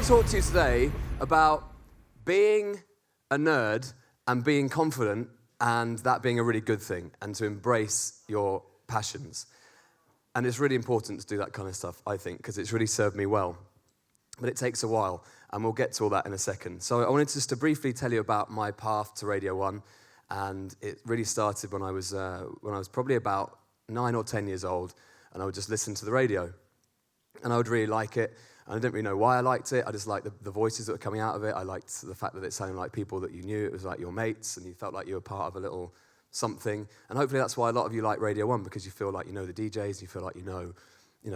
want to talk to you today about being a nerd and being confident and that being a really good thing and to embrace your passions. And it's really important to do that kind of stuff, I think, because it's really served me well. But it takes a while, and we'll get to all that in a second. So I wanted just to briefly tell you about my path to Radio 1, and it really started when I was probably about 9 or 10 years old, and I would just listen to the radio. And I would really like it, and I didn't really know why I liked it. I just liked the voices that were coming out of it. I liked the fact that it sounded like people that you knew. It was like your mates, and you felt like you were part of a little something. And hopefully that's why a lot of you like Radio 1, because you feel like you know the DJs, you feel like you know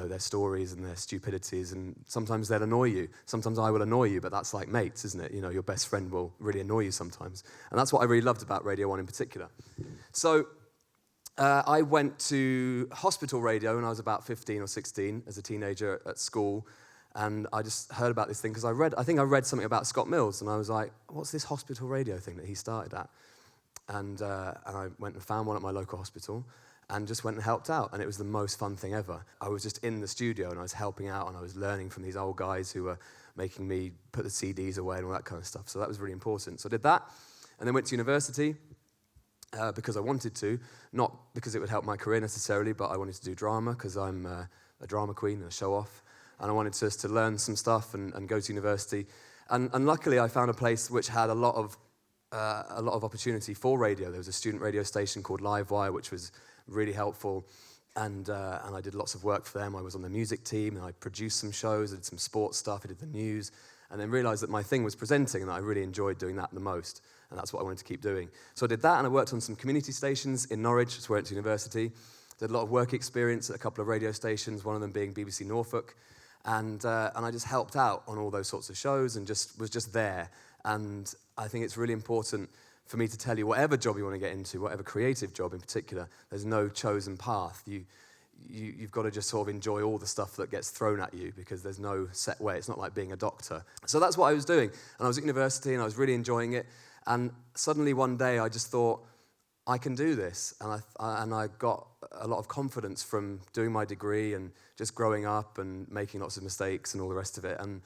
their stories and their stupidities, and sometimes they'll annoy you. Sometimes I will annoy you, but that's like mates, isn't it? You know, your best friend will really annoy you sometimes. And that's what I really loved about Radio 1 in particular. So I went to hospital radio when I was about 15 or 16 as a teenager at school, and I just heard about this thing because I think I read something about Scott Mills, and I was like, what's this hospital radio thing that he started at? And I went and found one at my local hospital and just went and helped out, and it was the most fun thing ever. I was just in the studio, and I was helping out, and I was learning from these old guys who were making me put the CDs away and all that kind of stuff, so that was really important. So I did that, and then went to university because I wanted to, not because it would help my career necessarily, but I wanted to do drama because I'm a drama queen and a show-off, and I wanted just to learn some stuff and go to university. And luckily, I found a place which had a lot of opportunity for radio. There was a student radio station called Livewire, which was really helpful, and I did lots of work for them. I was on the music team, and I produced some shows, I did some sports stuff, I did the news, and then realised that my thing was presenting, and I really enjoyed doing that the most, and that's what I wanted to keep doing. So I did that, and I worked on some community stations in Norwich, that's where I went to university. Did a lot of work experience at a couple of radio stations, one of them being BBC Norfolk, and I just helped out on all those sorts of shows and was just there. And I think it's really important for me to tell you, whatever job you want to get into, whatever creative job in particular, there's no chosen path. You've got to just sort of enjoy all the stuff that gets thrown at you because there's no set way. It's not like being a doctor. So that's what I was doing. And I was at university and I was really enjoying it. And suddenly one day I just thought, I can do this. And I got a lot of confidence from doing my degree and just growing up and making lots of mistakes and all the rest of it. And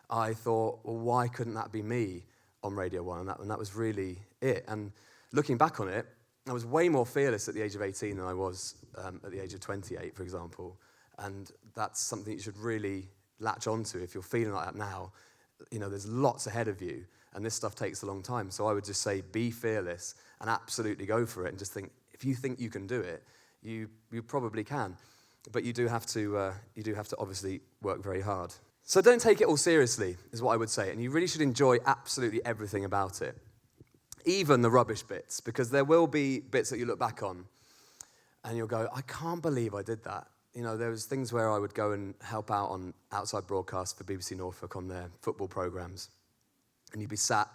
I thought, well, why couldn't that be me on Radio 1? And that was really it. And looking back on it, I was way more fearless at the age of 18 than I was at the age of 28, for example. And that's something you should really latch onto if you're feeling like that now. You know, there's lots ahead of you, and this stuff takes a long time. So I would just say, be fearless and absolutely go for it. And just think, if you think you can do it, you probably can. But you do have to obviously work very hard. So don't take it all seriously, is what I would say. And you really should enjoy absolutely everything about it, even the rubbish bits, because there will be bits that you look back on and you'll go, I can't believe I did that. You know, there was things where I would go and help out on outside broadcasts for BBC Norfolk on their football programmes. And you'd be sat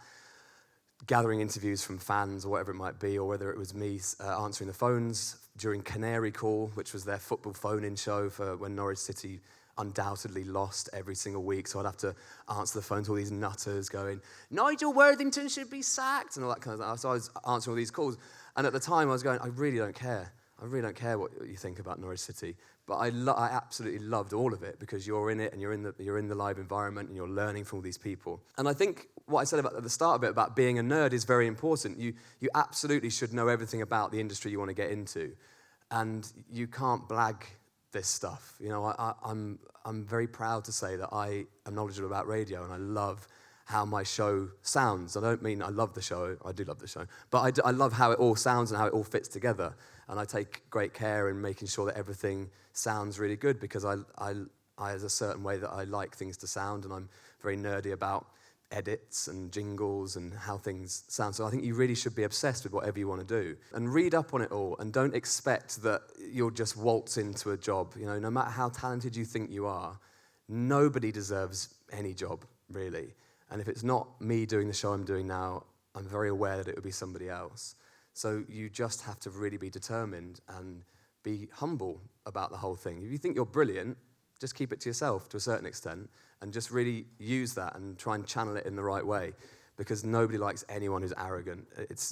gathering interviews from fans or whatever it might be, or whether it was me answering the phones during Canary Call, which was their football phone-in show for when Norwich City undoubtedly lost every single week, so I'd have to answer the phone to all these nutters going, Nigel Worthington should be sacked, and all that kind of stuff. So I was answering all these calls, and at the time I was going, I really don't care. I really don't care what you think about Norwich City, but I absolutely loved all of it because you're in it and you're in the live environment and you're learning from all these people. And I think what I said at the start of it about being a nerd is very important. You absolutely should know everything about the industry you want to get into, and you can't blag this stuff. You know, I'm very proud to say that I am knowledgeable about radio and I love how my show sounds. I don't mean I love the show, I do love the show, but I love how it all sounds and how it all fits together. And I take great care in making sure that everything sounds really good because I there's a certain way that I like things to sound, and I'm very nerdy about edits and jingles and how things sound. So I think you really should be obsessed with whatever you want to do and read up on it all, and don't expect that you'll just waltz into a job. You know, no matter how talented you think you are, nobody deserves any job, really. And if it's not me doing the show I'm doing now, I'm very aware that it would be somebody else. So you just have to really be determined and be humble about the whole thing. If you think you're brilliant, just keep it to yourself to a certain extent and just really use that and try and channel it in the right way, because nobody likes anyone who's arrogant.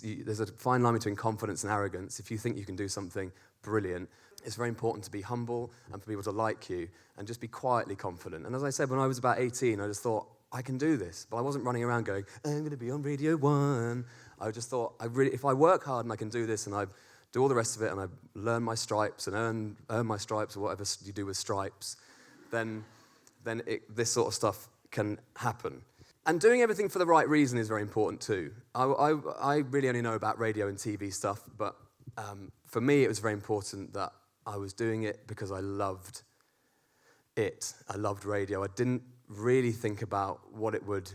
There's a fine line between confidence and arrogance. If you think you can do something brilliant, it's very important to be humble and for people to like you and just be quietly confident. And as I said, when I was about 18, I just thought, I can do this. But I wasn't running around going, I'm going to be on Radio 1. I just thought, if I work hard and I can do this and I do all the rest of it and I learn my stripes and earn my stripes or whatever you do with stripes, then this sort of stuff can happen. And doing everything for the right reason is very important too. I really only know about radio and TV stuff, but for me it was very important that I was doing it because I loved it. I loved radio. I didn't really think about what it would,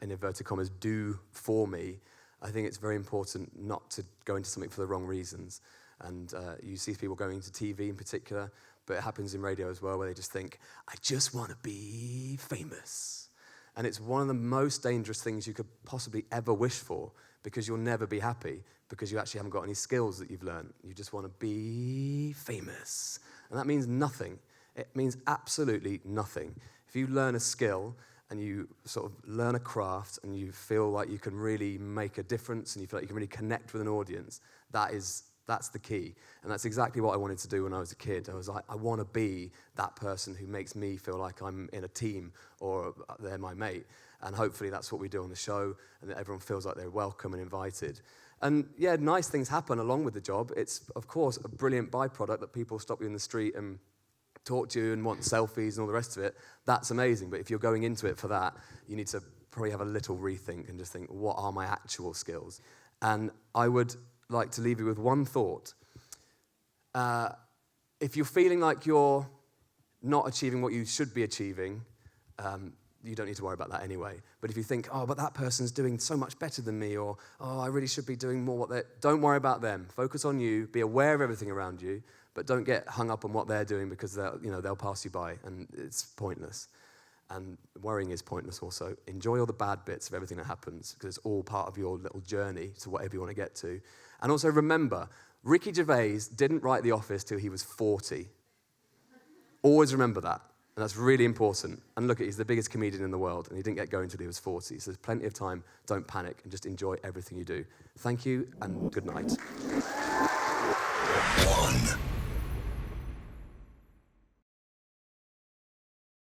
in inverted commas, do for me. I think it's very important not to go into something for the wrong reasons. And you see people going into TV in particular, but it happens in radio as well, where they just think, I just want to be famous. And it's one of the most dangerous things you could possibly ever wish for, because you'll never be happy, because you actually haven't got any skills that you've learned. You just want to be famous. And that means nothing. It means absolutely nothing. If you learn a skill and you sort of learn a craft and you feel like you can really make a difference and you feel like you can really connect with an audience, that's the key. And that's exactly what I wanted to do when I was a kid. I was like, I want to be that person who makes me feel like I'm in a team or they're my mate. And hopefully that's what we do on the show, and that everyone feels like they're welcome and invited. And yeah, nice things happen along with the job. It's, of course, a brilliant byproduct that people stop you in the street and talk to you and want selfies and all the rest of it. That's amazing. But if you're going into it for that, you need to probably have a little rethink and just think, what are my actual skills? And I would like to leave you with one thought. If you're feeling like you're not achieving what you should be achieving, you don't need to worry about that anyway. But if you think, oh, but that person's doing so much better than me, or, oh, I really should be doing more what they're... Don't worry about them. Focus on you. Be aware of everything around you, but don't get hung up on what they're doing, because they'll pass you by, and it's pointless. And worrying is pointless also. Enjoy all the bad bits of everything that happens, because it's all part of your little journey to whatever you want to get to. And also remember, Ricky Gervais didn't write The Office till he was 40. Always remember that. And that's really important. And look, he's the biggest comedian in the world, and he didn't get going until he was 40. So there's plenty of time. Don't panic, and just enjoy everything you do. Thank you, and good night. 1